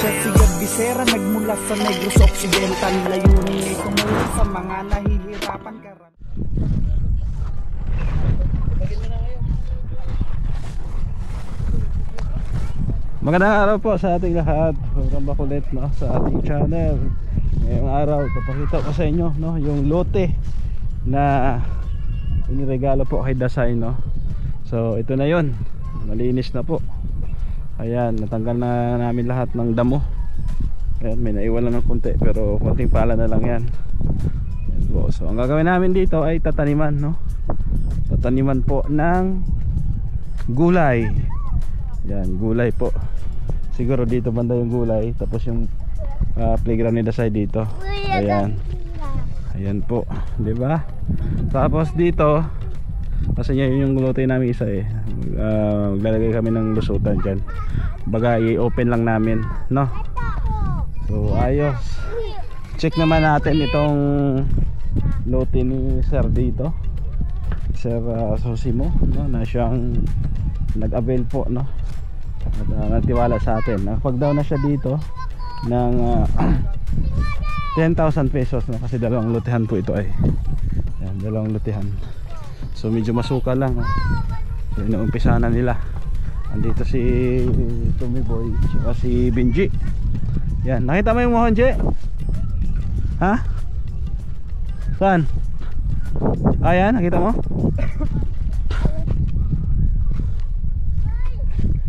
Siya si Bisera, nagmula sa Negros Occidental. Layunin ay tumulong sa mga nahihirapan karamihan. Magandang araw po sa ating lahat. Welcome back ulit, no, sa ating channel. Ngayong araw, papakita ko sa inyo, no, yung lote na iniregalo po kay Dasay, no. So ito na yun, malinis na po. Ayan, natanggal na namin lahat ng damo. Ayan, may naiwan lang ng konti, pero konting pala na lang yan. Ayan po. So ang gagawin namin dito ay tataniman, no. Tataniman po ng gulay. Yan, gulay po. Siguro dito banda yung gulay. Tapos yung playground ni Dasay dito. Ayan. Ayan po, di ba? Tapos dito, kasi yung lote namin isa eh. Maglalagay kami ng lusutan dyan. Baga i-open lang namin, no? So ayos. Check naman natin itong lote ni Sir dito, Sir Sosimo, no? Na siyang nag-avail po, no? Nagtiwala sa atin. Nakapag daw na siya dito ng 10,000 pesos, no? Kasi dalawang lotehan po ito ay. Yan, dalawang lotehan. So medyo masuka lang, no? So inuumpisa na nila. Andito si Tommy Boy at si Benji. Yan, nakita mo yung mohon, Je? Ha? Saan? Ayan, nakita mo?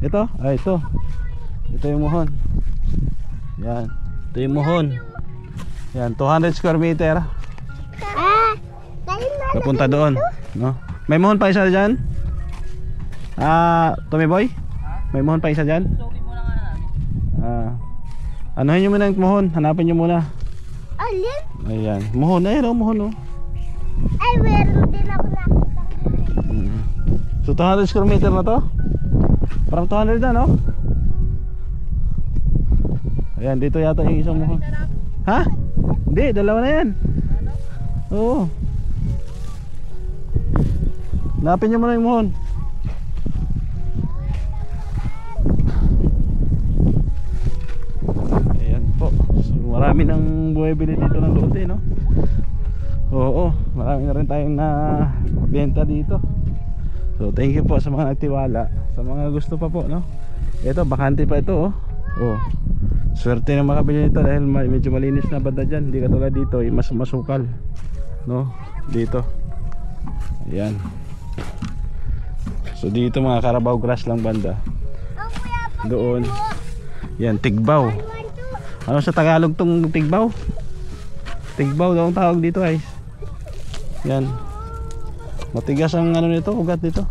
Ito? Ay, ito. Ito yung mohon. Yan. Ito yung mohon. Yan, 200 square meter. Napunta doon, no? May mohon pa isa dyan? Tommy Boy? May mohon pa isa dyan? Anuhin nyo muna yung mohon. Hanapin nyo muna. Alin? Ayan. Mohon. Ayan o, mohon o. Ay, meron din ako nakita. So 200 square meter na to? Parang 200 na, no? Ayan, dito yata yung isang mohon. Ha? Hindi, dalawa na yan. Oo. Napin nyo muna yung mohon. Ayan po. So marami nang buwebili dito ng lote, no? Oo, marami na rin tayong na benta dito. So thank you po sa mga nagtiwala. Sa mga gusto pa po, no? Ito, bakante pa ito, oh. Oh. Swerte na makabili nito dahil medyo malinis na banda dyan. Hindi katulad dito, mas masukal, no? Dito. Ayan. So dito mga Carabao grass lang banda. Doon. Yan, tigbaw. Ano sa Tagalog tong tigbaw? Tigbaw daw ang tawag dito, guys. Yan. Matigas ang ano nito, ugat dito.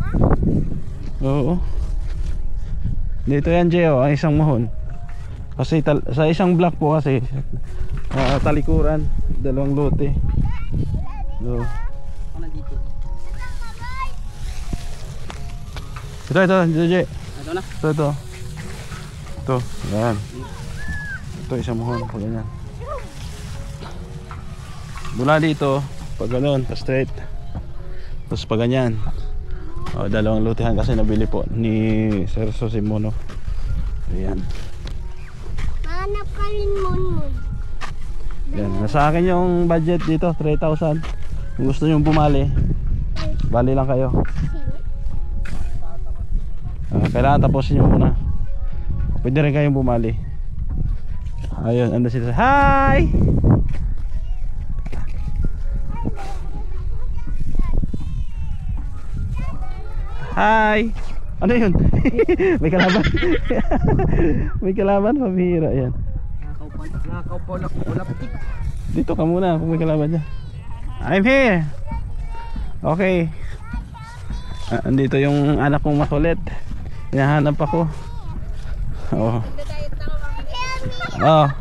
Oo. Dito yan, Jeo, ang isang mohon. Kasi sa isang block po kasi talikuran, dalawang lote. So, ito, Je. Ito na. Ito, yan. Ito isang mohon, po ganyan. Mula dito, pag ganoon, pa straight. Tapos pa ganyan. Dalawang lotehan kasi nabili po ni Sir Sosimono. Ayan. Hanap ka rin, Monmon. Yan. Nasa akin yung budget dito, 3,000. Kung gusto nyo bumali, bali lang kayo. Kailangan tapusin nyo muna. Pwede rin kayong bumali. Ayun, ando sila. Hi! Hi! Ano yun? May kalaban. May kalaban, pabihira. Ayan. Nakakaupo na kulaptik. Dito ka muna kung may kalaban dyan. I'm here! Okay. Andito yung anak kong makulit. Hinahanap ako. Oh. Oh.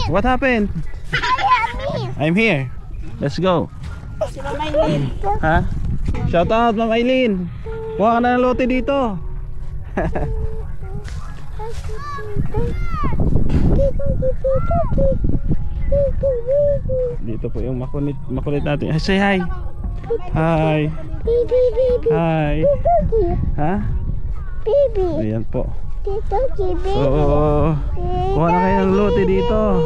What happened? I'm here. Let's go. Ha? Shout out Ma'am Aileen. Kuha ka na ng lote dito. Dito po yung makulit natin. Say hi. Hi. Hi. Ha? Ayan po. Tito Gibi. So, kuha na kayo ng lote dito.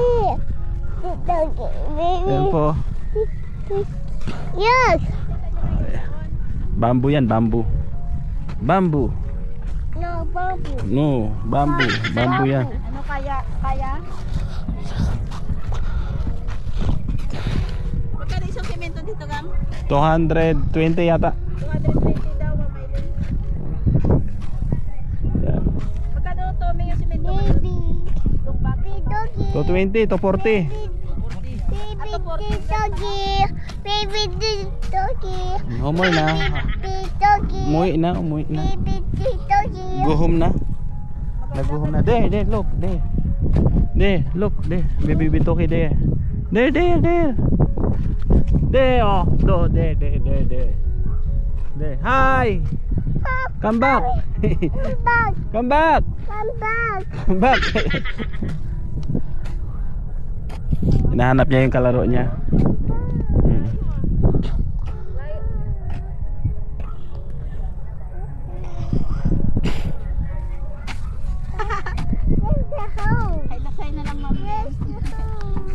Tito Gibi. Ayan po. Yes. Bamboo yan, bamboo. Bamboo. No, Bobby. No, bamboo. Bamboo yan. Ano kaya? Magkano isang semento dito, Gang? 220 yata. 220 daw, Mamaylin. Yan. Magkano Tommy yung semento? Baby. Lumbag? Tito Gibi. 220 to 40. Baby Tito Gibi. Baby Tito Gibi. Umuwi na. Tito Gibi. Umuwi na, umuwi na. Baby Tito Gibi. Go home na. Nag-go home na. There, look, there. There, look, there. Baby Bitoki there. There. There, oh. No, there. There. Hi. Come back. Come back. Come back. Come back. Come back. Hinahanap niya yung kalaro niya. Where's the home? Ay, lakay na lang, Mami. Where's the home?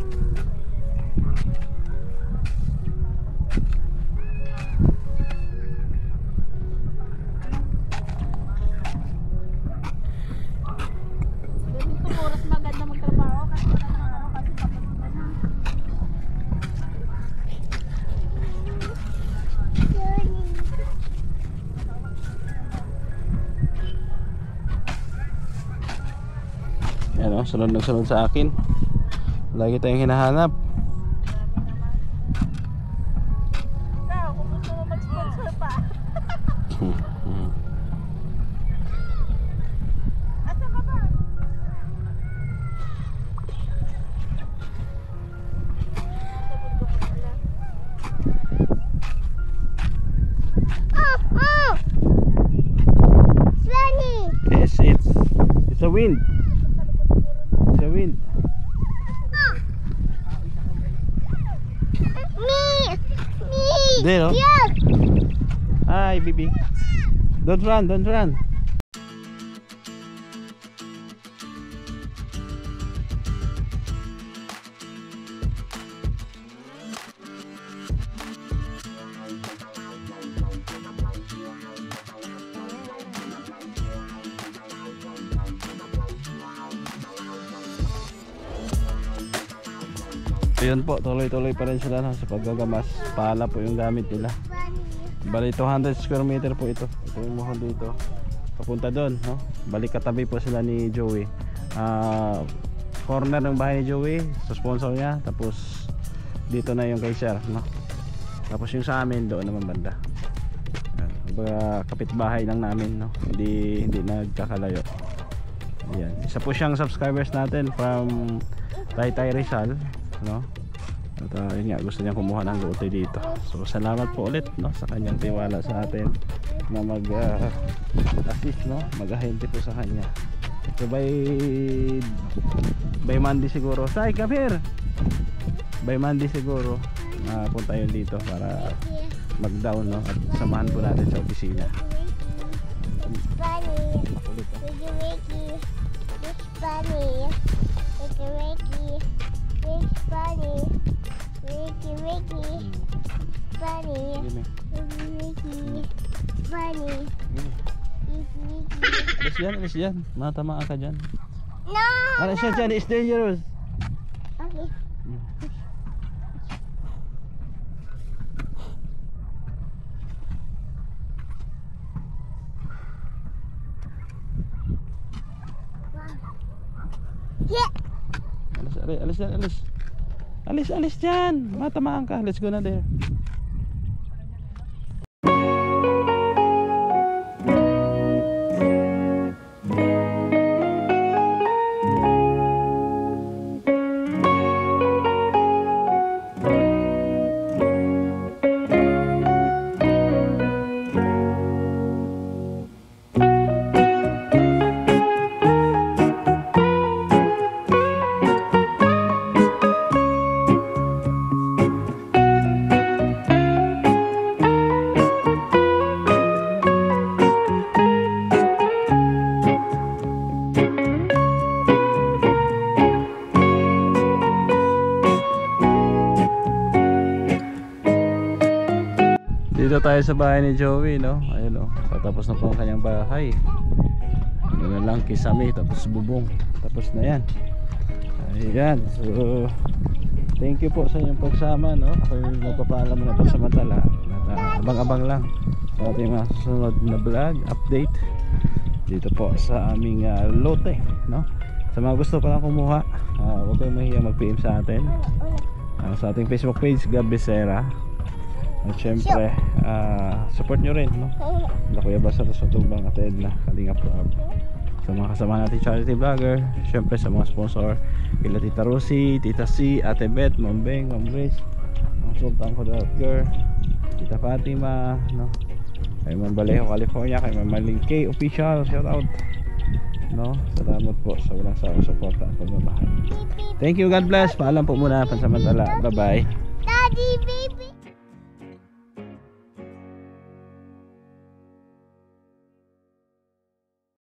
Ganitong oras maganda magtrabaho kasi wala naman ano kasi tapos na na. Yan o, sunod sa akin. Lagi tayong hinahanap. Ikaw, kung gusto mo mag-sponsor pa. Asa ka ba? Oh! Sunny! Yes, it's a wind. It's a wind. Me! There, oh. Yes! Hi, baby. Don't run. Ayun po, tuloy-tuloy pa rin sila sa paggagamas. Pala po yung gamit nila. Bali 200 square meter po ito. Ito yung mohon dito. Papunta doon, no? Balik katabi po sila ni Joey. Corner ng bahay ni Joey, sa sponsor niya. Tapos dito na yung kay Sir, no? Tapos yung sa amin doon naman banda. Kapitbahay lang namin, no? Hindi nagkakalayo. Ayan. Isa po siyang subscribers natin from Taytay Rizal, no? At yun nga, gusto niyang kumuha ng lote dito. So salamat po ulit, no, sa kanyang tiwala sa atin na mag-assist, no, mag-ahente po sa kanya. So by Monday siguro, Sai, come here. By Monday siguro punta yun dito para mag-down, no, at samahan po natin sa opisina. Bunny! Makulit, ah. Wiggy wiggy! It's bunny! Wiggy wiggy! It's bunny! Wiggy wiggy! Bunny! Sige, me. Wiggy wiggy! Bunny! Sige. Wiggy wiggy! Alis dyan. Matamaan ka dyan. No! Alis siya dyan, it's dangerous. Okay. Yeah! Alis dyan. Matamaan ka. Let's go na there. Nandito tayo sa bahay ni Joey, no? Ayun, no? Patapos na po ang kanyang bahay. Ano na lang, kisame, tapos bubong. Tapos na yan. Ayan, so thank you po sa inyong pagsama, no? Ako yung magpapaalam na pansamantala. At abang-abang lang sa ating mga susunod na vlog, update dito po sa aming lote, no? Sa mga gusto pa lang kumuha, huwag kayong mahiya mag-PM sa atin. Sa ating Facebook page, Gab Becerra. At syempre, support nyo rin, no? Kuya Basa sa Tugbang at Edna Kalinga Prab. Sa mga kasama natin charity vlogger, syempre sa mga sponsor, kila Tita Rosie, Tita C, Ate Beth, Ma'am Beng, Ma'am Grace, Ma'am Sultan Kodager, Tita Fatima, no? Kay Ma'am Balejo, California, kay Ma'am Maling K official, shout out, no? Salamat po sa walang sawang suporta at pagmamahal. Thank you, God bless. Paalam po muna pansamantala. Bye bye. Daddy, baby.